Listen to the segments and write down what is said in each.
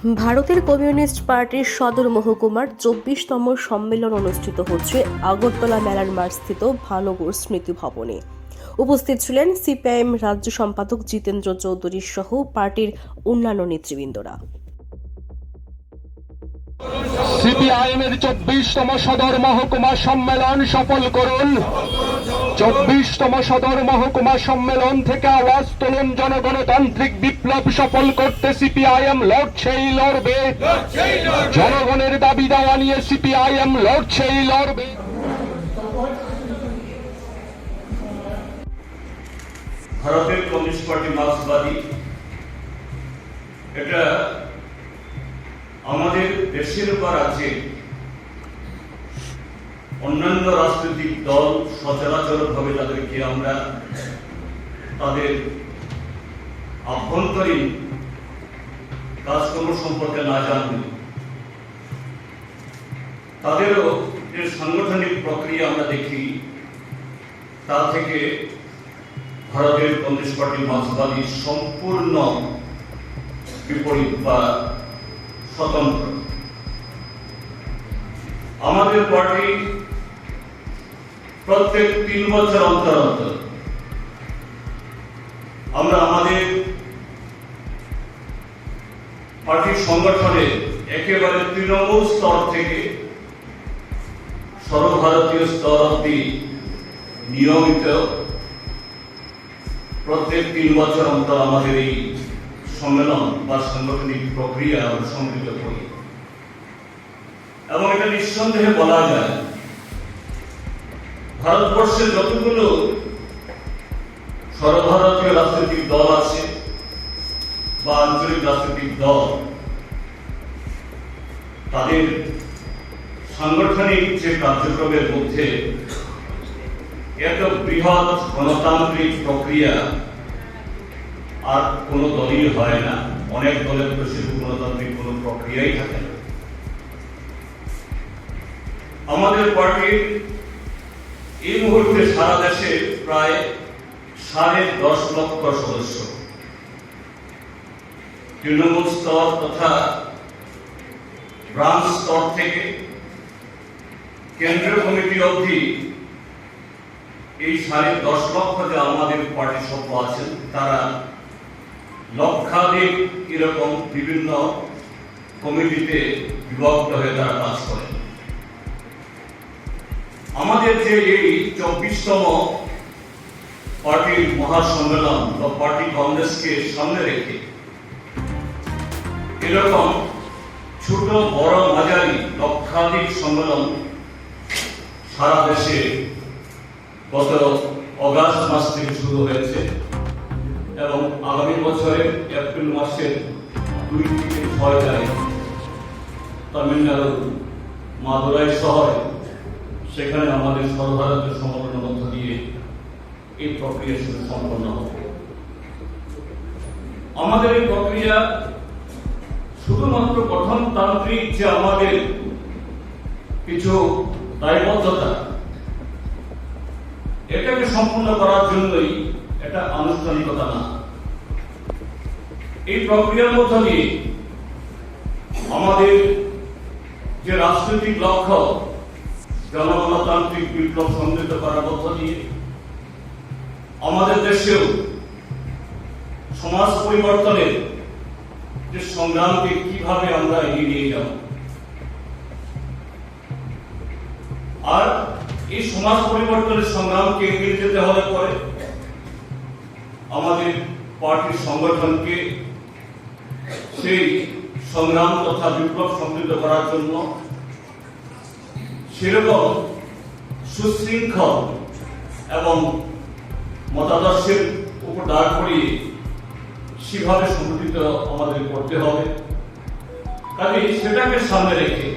ভারতের কমিউনিস্ট পার্টির সদর মহকুমার ২৪তম সম্মেলন অনুষ্ঠিত হচ্ছে আগরতলা মেলার মাঠস্থিত ভানুগুড় স্মৃতি ভবনে। উপস্থিত ছিলেন সিপিআইএম রাজ্য সম্পাদক জিতেন্দ্র চৌধুরী সহ পার্টির অন্যান্য নেতৃবৃন্দরা। সিপিআইএম এর ২৪তম সদর মহকুমা সম্মেলন সফল করুন। ২৪তম সদর মহকুমা সম্মেলন থেকে আওয়াজ তুলুন। জনগণতান্ত্রিক বিপ্লব সফল করতে সিপিআইএম লড়ছেই লড়বে। জনগণের দাবি দাওয়া নিয়ে সিপিআইএম লড়ছেই লড়বে। ভারতের কমিউনিস্ট পার্টি মার্ক্সবাদী এটা আমাদের দেশের বা রাজ্যে অন্যান্য রাজনৈতিক দল সচরাচরভাবে যাদেরকে আমরা তাদের আভ্যন্তরীণ কাজকর্ম সম্পর্কে না জানি, তাদেরও যে সাংগঠনিক প্রক্রিয়া আমরা দেখি, তা থেকে ভারতের কমিউনিস্ট পার্টি মার্ক্সবাদী সম্পূর্ণ বিপরীত বা স্বতন্ত্র। আমাদের পার্টি প্রত্যেক ৩ বছর অন্তর অন্তর আমরা আমাদের পার্টির সংগঠনে একেবারে তৃণমূল স্তর থেকে সর্বভারতীয় স্তর অব্দি নিয়মিত প্রত্যেক ৩ বছর অন্তর আমাদের এই সম্মেলন বা সাংগঠনিক প্রক্রিয়া আমরা সংগঠিত করি। এবং এটা নিঃসন্দেহে বলা যায়, ভারতবর্ষের যতগুলো সর্বভারতীয় রাজনৈতিক দল আছে বা আঞ্চলিক রাজনৈতিক দল, তাদের সাংগঠনিক যে কার্যক্রমের মধ্যে এত বৃহৎ গণতান্ত্রিক প্রক্রিয়া আর কোনো দলই হয় না। অনেক দলের তো সেরকম গণতান্ত্রিক কোনো প্রক্রিয়াই থাকে না। আমাদের পার্টির এই মুহূর্তে সারা দেশে প্রায় 10.5 লক্ষ সদস্য। তৃণমূল স্তর তথা ব্রাঞ্চ স্তর থেকে কেন্দ্রীয় কমিটি অবধি এই 10.5 লক্ষ যে আমাদের পার্টি সভ্য আছেন, তারা লক্ষাধিক এরকম বিভিন্ন কমিটিতে বিভক্ত হয়ে তারা কাজ করে। আমাদের যে এই ২৪তম পার্টির মহাসম্মেলন বা পার্টি কংগ্রেসকে সামনে রেখে এরকম ছোট বড় মাঝারি লক্ষাধিক সম্মেলন সারা দেশে গত অগাস্ট মাস থেকে শুরু হয়েছে এবং আগামী বছরের এপ্রিল মাসের 2 থেকে 6 তারিখ তামিলনাড়ুর মাদুরাই শহরে, সেখানে আমাদের সর্বভারতীয় সংগঠনের মধ্য দিয়ে এই প্রক্রিয়া শুরু সম্পন্ন হবে। আমাদের এই প্রক্রিয়া শুধুমাত্র গঠনতান্ত্রিক যে আমাদের কিছু দায়বদ্ধতা, এটাকে সম্পূর্ণ করার জন্যই এটা আনুষ্ঠানিকতা না। এই প্রক্রিয়ার মধ্য দিয়ে আমাদের যে রাজনৈতিক লক্ষ্য জনগণতান্ত্রিক বিপ্লব সংগঠিত করার মধ্য দিয়ে আমাদের দেশেও সমাজ পরিবর্তনের যে সংগ্রামকে কিভাবে আমরা এগিয়ে নিয়ে যাব, আর এই সমাজ পরিবর্তনের সংগ্রামকে এগিয়ে যেতে হলে পরে আমাদের পার্টির সংগঠনকে সেই সংগ্রাম তথা বিপ্লব সংগঠিত করার জন্য সেরকম সুশৃঙ্খল এবং মতাদর্শের উপর দাঁড় করিয়ে সেভাবে সংগঠিত আমাদের করতে হবে। কাজে সেটাকে সামনে রেখে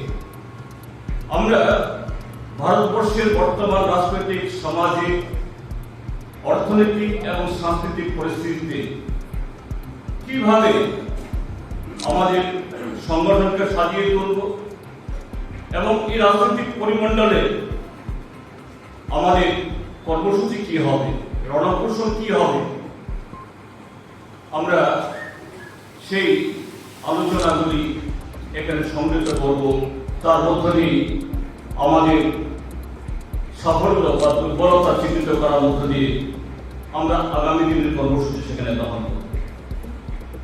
আমরা ভারতবর্ষের বর্তমান রাজনৈতিক, সামাজিক, অর্থনৈতিক এবং সাংস্কৃতিক পরিস্থিতিতে কিভাবে আমাদের সংগঠনকে সাজিয়ে তুলব এবং এই রাজনৈতিক পরিমণ্ডলে আমাদের কর্মসূচি কি হবে, রণকৌশল কি হবে, আমরা সেই আলোচনাগুলি এখানে সংযুক্ত করব। তার মধ্য দিয়ে আমাদের সাফল্য বা দুর্বলতা চিহ্নিত করার মধ্য দিয়ে আমরা আগামী দিনের কর্মসূচি সেখানে গ্রহণ করব।